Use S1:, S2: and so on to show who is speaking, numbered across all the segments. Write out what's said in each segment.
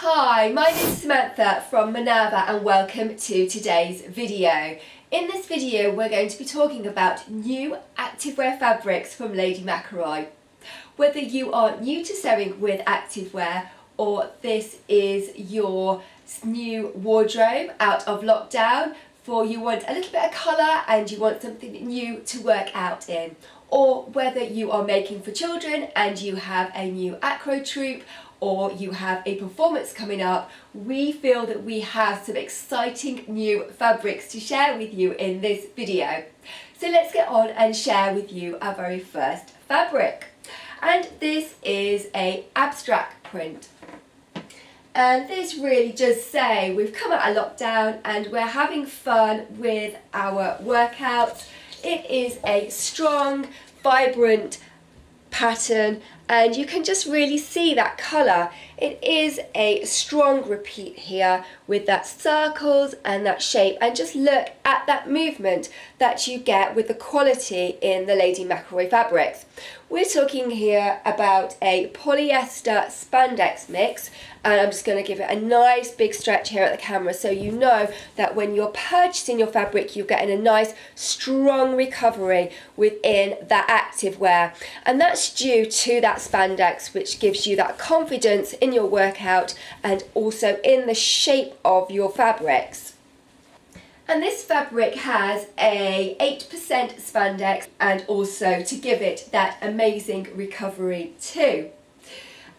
S1: Hi, my name is Samantha from Minerva and welcome to today's video. In this video we're going to be talking about new activewear fabrics from Lady McElroy. Whether you are new to sewing with activewear or this is your new wardrobe out of lockdown, for you want a little bit of colour and you want something new to work out in, or whether you are making for children and you have a new acro troupe or you have a performance coming up, we feel that we have some exciting new fabrics to share with you in this video. So let's get on and share with you our very first fabric. And this is an abstract print. And this really does say we've come out of lockdown and we're having fun with our workouts. It is a strong, vibrant pattern and you can just really see that colour. It is a strong repeat here with that circles and that shape, and just look at that movement that you get with the quality in the Lady McElroy fabrics. We're talking here about a polyester spandex mix, and I'm just going to give it a nice big stretch here at the camera so you know that when you're purchasing your fabric you're getting a nice strong recovery within that activewear, and that's due to that spandex, which gives you that confidence in your workout and also in the shape of your fabrics. And this fabric has a 8% spandex and also to give it that amazing recovery too.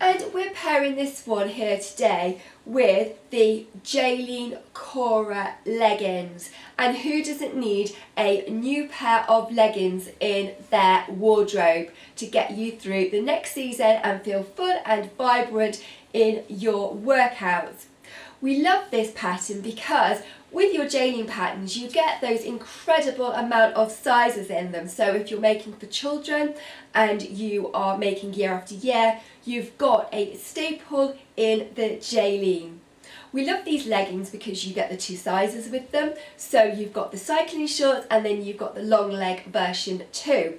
S1: And we're pairing this one here today with the Jaylene Cora leggings. And who doesn't need a new pair of leggings in their wardrobe to get you through the next season and feel fun and vibrant in your workouts? We love this pattern because with your Jaylene patterns you get those incredible amount of sizes in them. So if you're making for children and you are making year after year, you've got a staple in the Jaylene. We love these leggings because you get the two sizes with them. So you've got the cycling shorts and then you've got the long leg version too.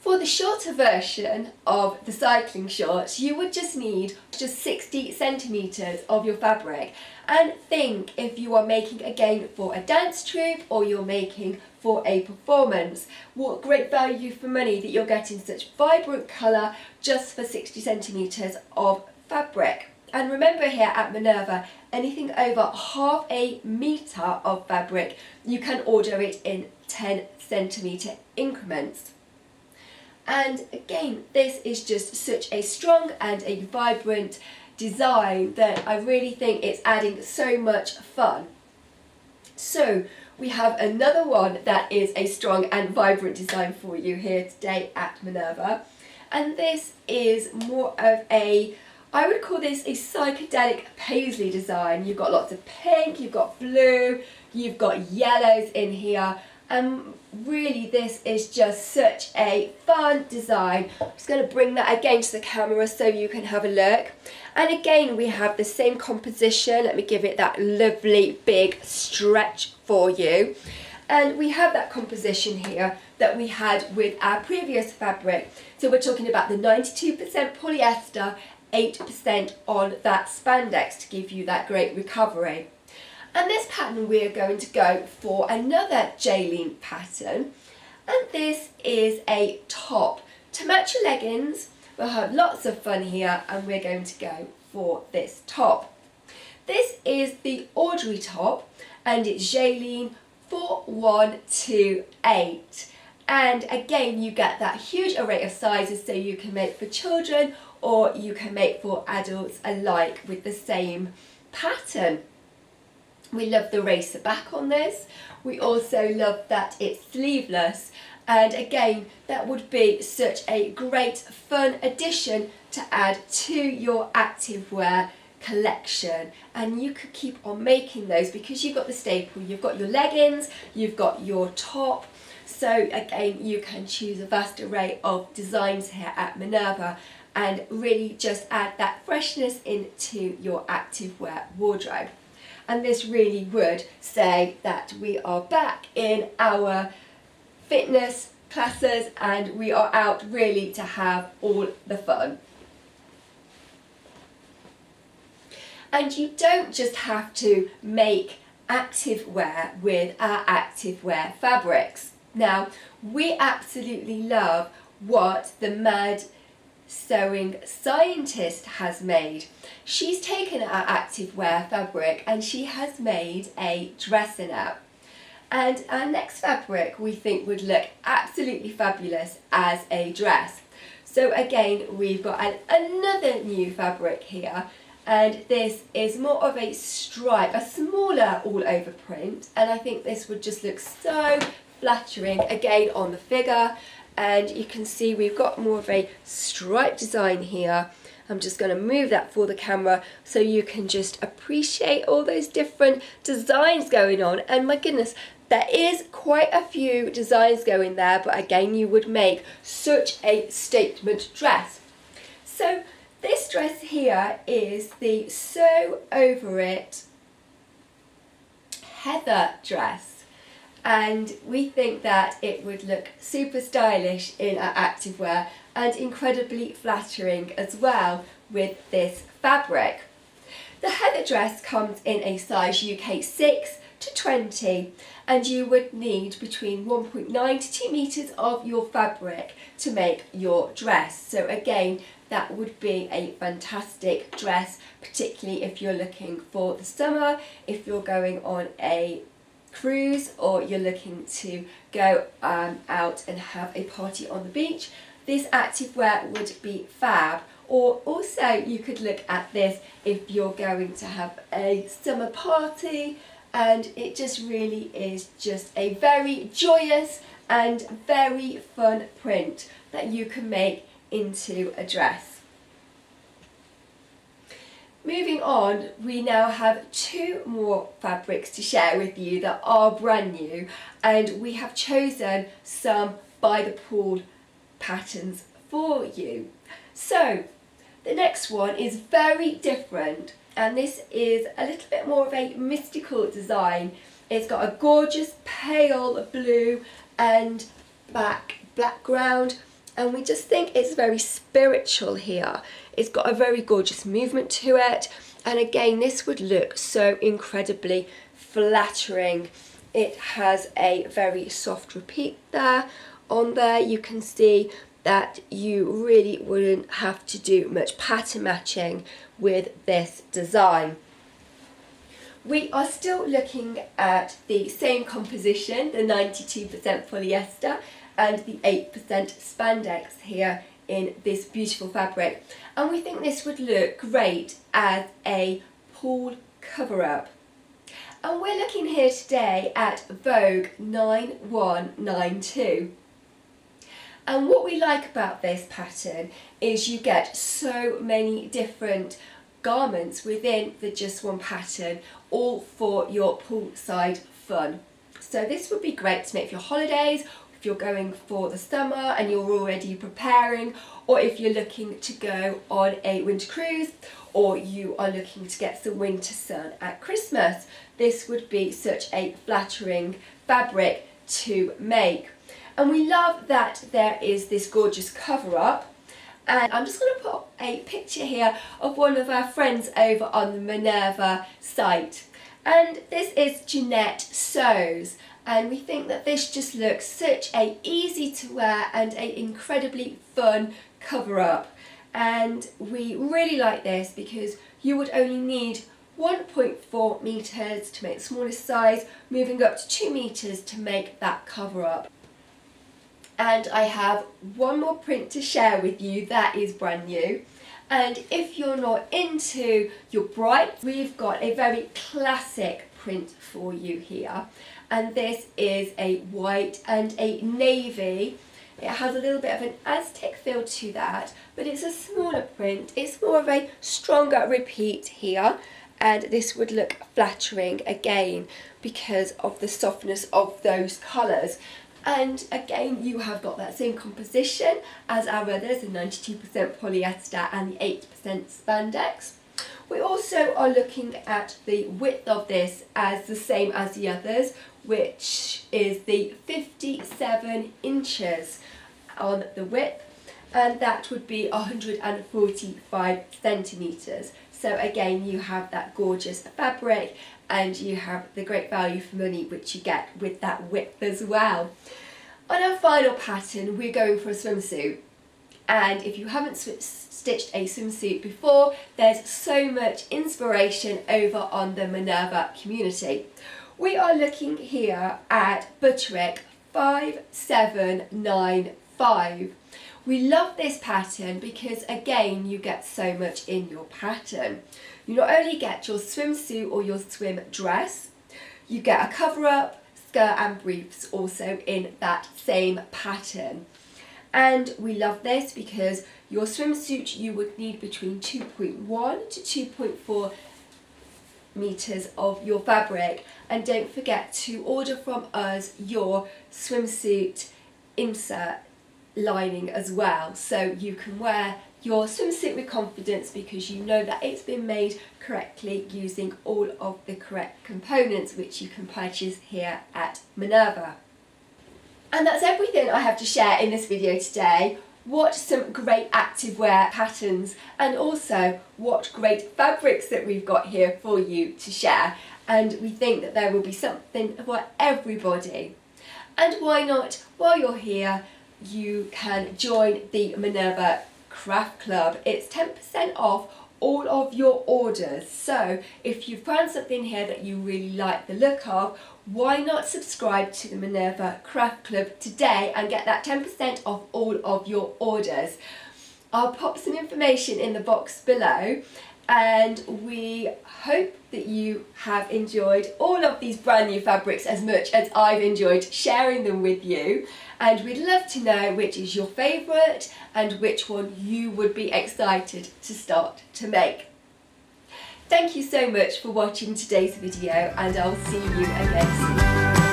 S1: For the shorter version of the cycling shorts, you would just need just 60 centimetres of your fabric. And think if you are making again for a dance troupe or you're making for a performance, what great value for money that you're getting such vibrant colour just for 60 centimetres of fabric. And remember here at Minerva, anything over half a metre of fabric, you can order it in 10 centimetre increments. And again, this is just such a strong and a vibrant design that I really think it's adding so much fun. So we have another one that is a strong and vibrant design for you here today at Minerva. And this is more of a, I would call this a psychedelic paisley design. You've got lots of pink, you've got blue, you've got yellows in here. And really this is just such a fun design. I'm just going to bring that against the camera so you can have a look. And again we have the same composition. Let me give it that lovely big stretch for you. And we have that composition here that we had with our previous fabric. So we're talking about the 92% polyester, 8% on that spandex to give you that great recovery. And this pattern we're going to go for another Jaylene pattern, and this is a top. To match your leggings, we'll have lots of fun here and we're going to go for this top. This is the Audrey top and it's Jaylene 4128. And again you get that huge array of sizes, so you can make for children or you can make for adults alike with the same pattern. We love the racer back on this. We also love that it's sleeveless, and again that would be such a great fun addition to add to your activewear collection. And you could keep on making those because you've got the staple, you've got your leggings, you've got your top. So again you can choose a vast array of designs here at Minerva and really just add that freshness into your activewear wardrobe. And this really would say that we are back in our fitness classes and we are out really to have all the fun. And you don't just have to make activewear with our activewear fabrics. Now, we absolutely love what the Mad Sewing Scientist has made. She's taken our activewear fabric and she has made a dress in it. And our next fabric we think would look absolutely fabulous as a dress. So again, we've got another new fabric here, and this is more of a stripe, a smaller all over print, and I think this would just look so flattering again on the figure. And you can see we've got more of a stripe design here. I'm just going to move that for the camera so you can just appreciate all those different designs going on. And my goodness, there is quite a few designs going there, but again, you would make such a statement dress. So this dress here is the Sew Over It Heather dress, and we think that it would look super stylish in our activewear and incredibly flattering as well with this fabric. The heather dress comes in a size UK 6 to 20, and you would need between 1.9 to 2 meters of your fabric to make your dress. So again, that would be a fantastic dress, particularly if you're looking for the summer, if you're going on a cruise, or you're looking to go out and have a party on the beach. This activewear would be fab. Or also you could look at this if you're going to have a summer party, and it just really is just a very joyous and very fun print that you can make into a dress. Moving on, we now have two more fabrics to share with you that are brand new, and we have chosen some by the pool patterns for you. So the next one is very different, and this is a little bit more of a mystical design. It's got a gorgeous pale blue and background, and we just think it's very spiritual here. It's got a very gorgeous movement to it, and again, this would look so incredibly flattering. It has a very soft repeat there. On there you can see that you really wouldn't have to do much pattern matching with this design. We are still looking at the same composition, the 92% polyester and the 8% spandex here in this beautiful fabric, and we think this would look great as a pool cover-up. And we're looking here today at Vogue 9192. And what we like about this pattern is you get so many different garments within the just one pattern, all for your poolside fun. So this would be great to make for your holidays, if you're going for the summer and you're already preparing, or if you're looking to go on a winter cruise, or you are looking to get some winter sun at Christmas. This would be such a flattering fabric to make. And we love that there is this gorgeous cover up, and I'm just going to put a picture here of one of our friends over on the Minerva site, and this is Jeanette Sews, and we think that this just looks such a easy to wear and a incredibly fun cover up, and we really like this because you would only need 1.4 meters to make the smallest size, moving up to 2 meters to make that cover up. And I have one more print to share with you that is brand new. And if you're not into your bright, we've got a very classic print for you here. And this is a white and a navy. It has a little bit of an Aztec feel to that, but it's a smaller print. It's more of a stronger repeat here. And this would look flattering again because of the softness of those colours. And again, you have got that same composition as our others, the 92% polyester and the 8% spandex. We also are looking at the width of this as the same as the others, which is the 57 inches on the width, and that would be 145 centimetres. So again, you have that gorgeous fabric and you have the great value for money which you get with that width as well. On our final pattern, we're going for a swimsuit. And if you haven't stitched a swimsuit before, there's so much inspiration over on the Minerva community. We are looking here at Butterick 5795. We love this pattern because again you get so much in your pattern. You not only get your swimsuit or your swim dress, you get a cover up, skirt and briefs also in that same pattern. And we love this because your swimsuit you would need between 2.1 to 2.4 meters of your fabric, and don't forget to order from us your swimsuit insert lining as well, so you can wear your swimsuit with confidence because you know that it's been made correctly using all of the correct components which you can purchase here at Minerva. And that's everything I have to share in this video today. What some great activewear patterns and also what great fabrics that we've got here for you to share, and we think that there will be something for everybody. And why not, while you're here, you can join the Minerva Craft Club. It's 10% off all of your orders. So if you've found something here that you really like the look of, why not subscribe to the Minerva Craft Club today and get that 10% off all of your orders. I'll pop some information in the box below, and we hope that you have enjoyed all of these brand new fabrics as much as I've enjoyed sharing them with you, and we'd love to know which is your favourite and which one you would be excited to start to make. Thank you so much for watching today's video, and I'll see you again soon.